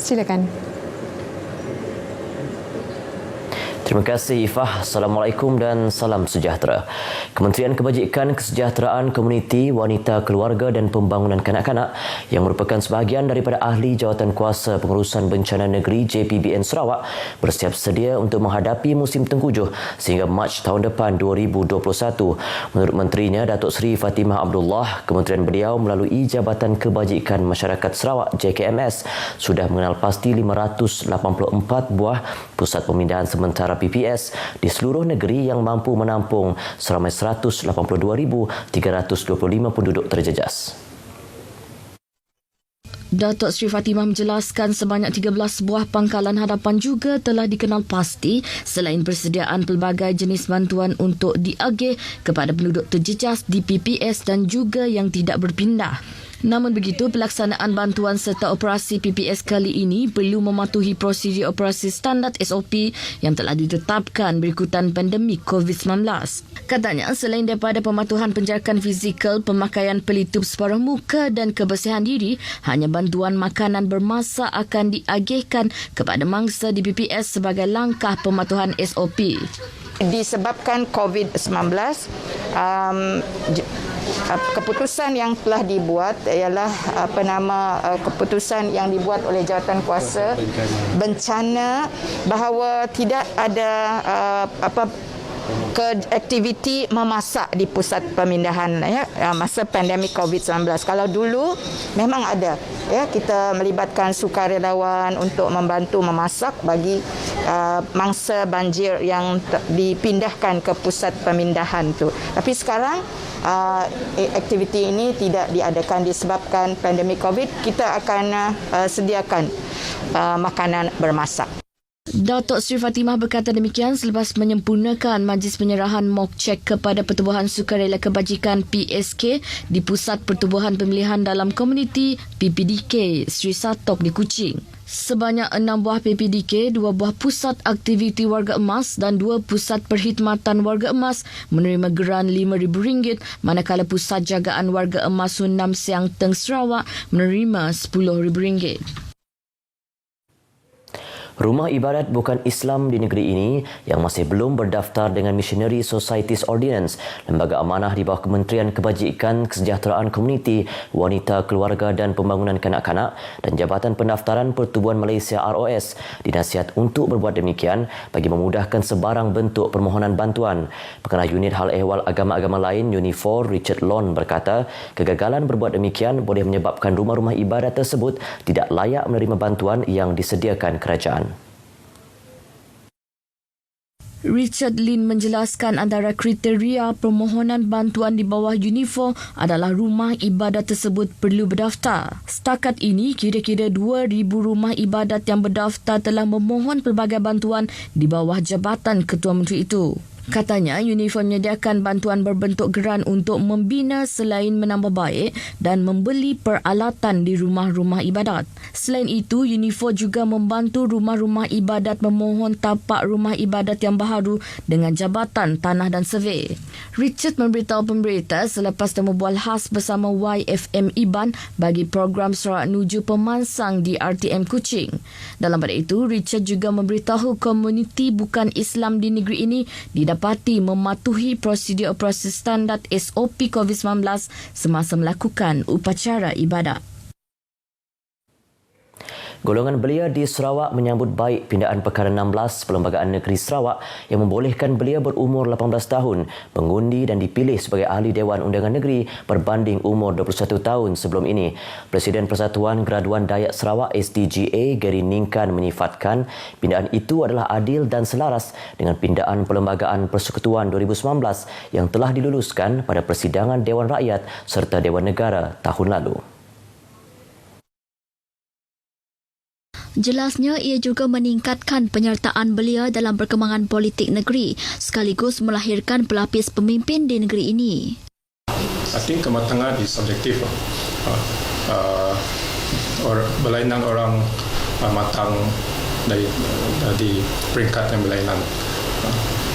Silakan. Terima kasih Ifah. Assalamualaikum dan salam sejahtera. Kementerian Kebajikan Kesejahteraan Komuniti, Wanita, Keluarga dan Pembangunan Kanak-kanak yang merupakan sebahagian daripada ahli Jawatankuasa Pengurusan Bencana Negeri JPBN Sarawak bersiap sedia untuk menghadapi musim tengkujuh sehingga Mac tahun depan 2021. Menurut Menterinya Datuk Seri Fatimah Abdullah, kementerian beliau melalui Jabatan Kebajikan Masyarakat Sarawak JKMS sudah mengenal pasti 584 buah pusat pemindahan sementara PPS di seluruh negeri yang mampu menampung seramai 182,325 penduduk terjejas. Datuk Seri Fatimah menjelaskan sebanyak 13 buah pangkalan hadapan juga telah dikenal pasti selain persediaan pelbagai jenis bantuan untuk diagih kepada penduduk terjejas di PPS dan juga yang tidak berpindah. Namun begitu, pelaksanaan bantuan serta operasi PPS kali ini perlu mematuhi prosedur operasi standard SOP yang telah ditetapkan berikutan pandemik COVID-19. Katanya, selain daripada pematuhan penjarakan fizikal, pemakaian pelitup separuh muka dan kebersihan diri, hanya bantuan makanan bermasak akan diagihkan kepada mangsa di PPS sebagai langkah pematuhan SOP. Disebabkan COVID-19, keputusan yang telah dibuat ialah keputusan yang dibuat oleh Jawatankuasa Bencana bahawa tidak ada aktiviti memasak di pusat pemindahan masa pandemik COVID-19. Kalau dulu memang ada, kita melibatkan sukarelawan untuk membantu memasak bagi mangsa banjir yang dipindahkan ke pusat pemindahan tu. Tapi sekarang aktiviti ini tidak diadakan disebabkan pandemik COVID. Kita akan sediakan makanan bermasak. Datuk Seri Fatimah berkata demikian selepas menyempurnakan majlis penyerahan mock check kepada Pertubuhan Sukarela Kebajikan PSK di Pusat Pertubuhan Pemilihan Dalam Komuniti PPDK Sri Satok di Kuching. Sebanyak 6 buah PPDK, 2 buah pusat aktiviti warga emas dan 2 pusat perkhidmatan warga emas menerima geran RM5,000 manakala pusat jagaan warga emas Sunam Siang Teng Sarawak menerima RM10,000. Rumah ibadat bukan Islam di negeri ini yang masih belum berdaftar dengan Missionary Societies Ordinance, lembaga amanah di bawah Kementerian Kebajikan Kesejahteraan Komuniti, Wanita, Keluarga dan Pembangunan Kanak-kanak dan Jabatan Pendaftaran Pertubuhan Malaysia ROS dinasihat untuk berbuat demikian bagi memudahkan sebarang bentuk permohonan bantuan. Pengarah Unit Hal Ehwal Agama-Agama Lain Unifor Richard Lon berkata, kegagalan berbuat demikian boleh menyebabkan rumah-rumah ibadat tersebut tidak layak menerima bantuan yang disediakan kerajaan. Richard Lin menjelaskan antara kriteria permohonan bantuan di bawah Unifor adalah rumah ibadat tersebut perlu berdaftar. Setakat ini, kira-kira 2,000 rumah ibadat yang berdaftar telah memohon pelbagai bantuan di bawah Jabatan Ketua Menteri itu. Katanya, Unifor menyediakan bantuan berbentuk geran untuk membina selain menambah baik dan membeli peralatan di rumah-rumah ibadat. Selain itu, Unifor juga membantu rumah-rumah ibadat memohon tapak rumah ibadat yang baharu dengan Jabatan Tanah dan Survey. Richard memberitahu pemberita selepas temu bual khas bersama YFM Iban bagi program Sarawak Nuju Pemansang di RTM Kuching. Dalam pada itu, Richard juga memberitahu komuniti bukan Islam di negeri ini didapati mematuhi prosedur operasi standard SOP COVID-19 semasa melakukan upacara ibadat. Golongan belia di Sarawak menyambut baik pindaan Perkara 16 Perlembagaan Negeri Sarawak yang membolehkan belia berumur 18 tahun mengundi dan dipilih sebagai ahli Dewan Undangan Negeri berbanding umur 21 tahun sebelum ini. Presiden Persatuan Graduan Dayak Sarawak SDGA Gary Ningkan menyifatkan pindaan itu adalah adil dan selaras dengan pindaan Perlembagaan Persekutuan 2019 yang telah diluluskan pada persidangan Dewan Rakyat serta Dewan Negara tahun lalu. Jelasnya, ia juga meningkatkan penyertaan belia dalam perkembangan politik negeri sekaligus melahirkan pelapis pemimpin di negeri ini. I think kematangan is subjektif. Berlainan orang matang dari peringkat yang berlainan.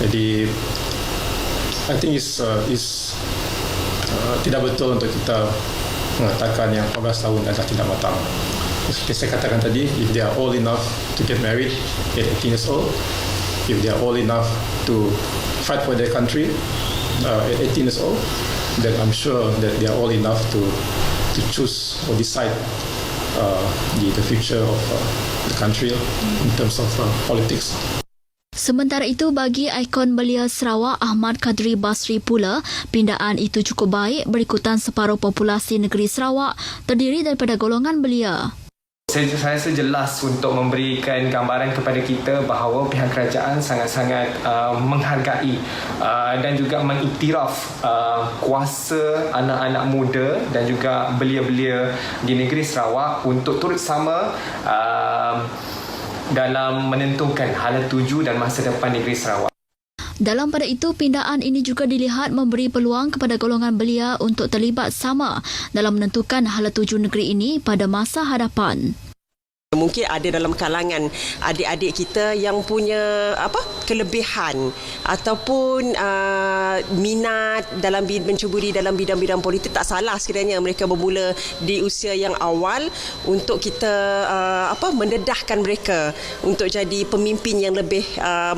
Jadi, I think is tidak betul untuk kita mengatakan yang 14 tahun adalah tidak matang. seperti saya katakan tadi, if they are old enough to get married at 18 years old, if they are old enough to fight for their country at 18 years old, then I'm sure that they are old enough to choose or decide the future of the country in terms of politics. Sementara itu, bagi ikon belia Sarawak Ahmad Kadri Basri pula, pindaan itu cukup baik berikutan separuh populasi negeri Sarawak terdiri daripada golongan belia. Saya rasa jelas untuk memberikan gambaran kepada kita bahawa pihak kerajaan sangat-sangat menghargai dan juga mengiktiraf kuasa anak-anak muda dan juga belia-belia di negeri Sarawak untuk turut sama dalam menentukan hala tuju dan masa depan negeri Sarawak. Dalam pada itu, pindaan ini juga dilihat memberi peluang kepada golongan belia untuk terlibat sama dalam menentukan hala tuju negeri ini pada masa hadapan. Mungkin ada dalam kalangan adik-adik kita yang punya kelebihan ataupun minat dalam mencuburi dalam bidang-bidang politik. Tak salah sekiranya mereka bermula di usia yang awal untuk kita mendedahkan mereka untuk jadi pemimpin yang lebih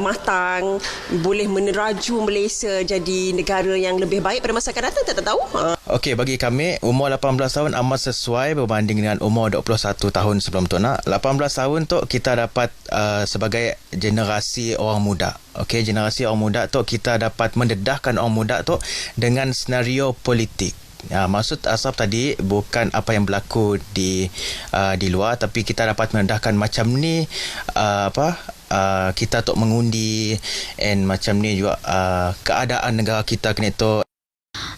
matang, boleh meneraju Malaysia jadi negara yang lebih baik pada masa akan datang. Tak tahu. Okey, bagi kami umur 18 tahun amat sesuai berbanding dengan umur 21 tahun sebelum tu. 18 tahun tu kita dapat sebagai generasi orang muda. Okey, generasi orang muda tu kita dapat mendedahkan orang muda tu dengan senario politik. Maksud Asraf tadi bukan apa yang berlaku di luar, tapi kita dapat mendedahkan macam ni kita tu mengundi and macam ni juga keadaan negara kita kena tu.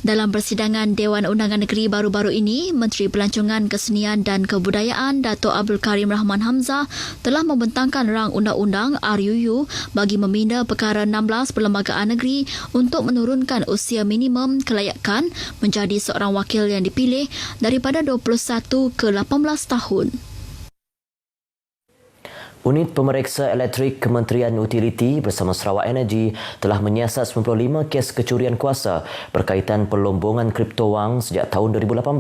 Dalam persidangan Dewan Undangan Negeri baru-baru ini, Menteri Pelancongan Kesenian dan Kebudayaan Dato' Abdul Karim Rahman Hamzah telah membentangkan rang undang-undang RUU bagi meminda perkara 16 perlembagaan negeri untuk menurunkan usia minimum kelayakan menjadi seorang wakil yang dipilih daripada 21 ke 18 tahun. Unit Pemeriksa Elektrik Kementerian Utiliti bersama Sarawak Energy telah menyiasat 95 kes kecurian kuasa berkaitan perlombongan kripto wang sejak tahun 2018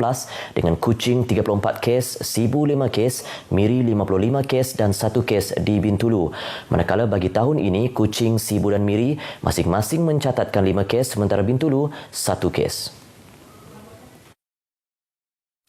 dengan Kuching 34 kes, Sibu 5 kes, Miri 55 kes dan 1 kes di Bintulu. Manakala bagi tahun ini, Kuching, Sibu dan Miri masing-masing mencatatkan 5 kes sementara Bintulu 1 kes.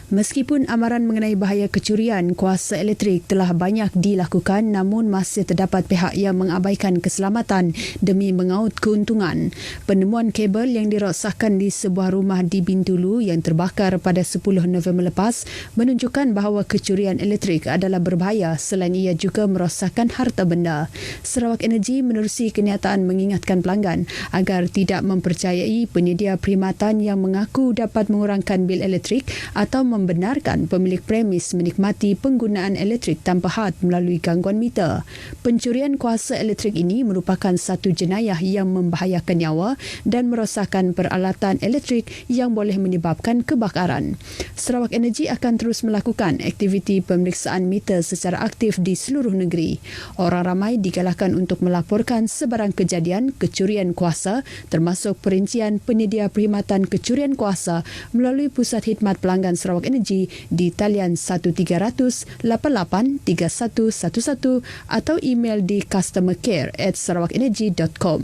Meskipun amaran mengenai bahaya kecurian kuasa elektrik telah banyak dilakukan, namun masih terdapat pihak yang mengabaikan keselamatan demi mengaut keuntungan. Penemuan kabel yang dirosakkan di sebuah rumah di Bintulu yang terbakar pada 10 November lepas menunjukkan bahawa kecurian elektrik adalah berbahaya selain ia juga merosakkan harta benda. Sarawak Energy menerusi kenyataan mengingatkan pelanggan agar tidak mempercayai penyedia perkhidmatan yang mengaku dapat mengurangkan bil elektrik atau membenarkan pemilik premis menikmati penggunaan elektrik tanpa had melalui gangguan meter. Pencurian kuasa elektrik ini merupakan satu jenayah yang membahayakan nyawa dan merosakkan peralatan elektrik yang boleh menyebabkan kebakaran. Sarawak Energy akan terus melakukan aktiviti pemeriksaan meter secara aktif di seluruh negeri. Orang ramai digalakkan untuk melaporkan sebarang kejadian kecurian kuasa termasuk perincian penyedia perkhidmatan kecurian kuasa melalui Pusat Khidmat Pelanggan Sarawak Energy di talian 1300 88 3111 atau email di customercare@sarawakenergy.com.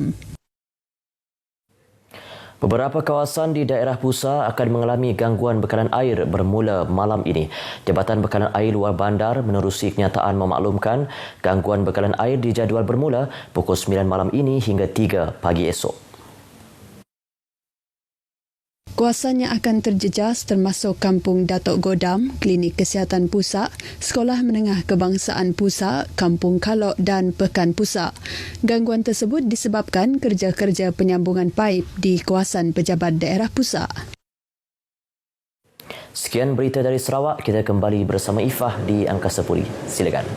Beberapa kawasan di daerah Pusa akan mengalami gangguan bekalan air bermula malam ini. Jabatan Bekalan Air Luar Bandar menerusi kenyataan memaklumkan gangguan bekalan air dijadual bermula pukul 9 malam ini hingga 3 pagi esok. Kawasan yang akan terjejas termasuk Kampung Datuk Godam, Klinik Kesihatan Pusak, Sekolah Menengah Kebangsaan Pusak, Kampung Kalok dan Pekan Pusak. Gangguan tersebut disebabkan kerja-kerja penyambungan paip di kawasan pejabat daerah Pusak. Sekian berita dari Sarawak, kita kembali bersama Ifah di Angkasa Puri. Silakan.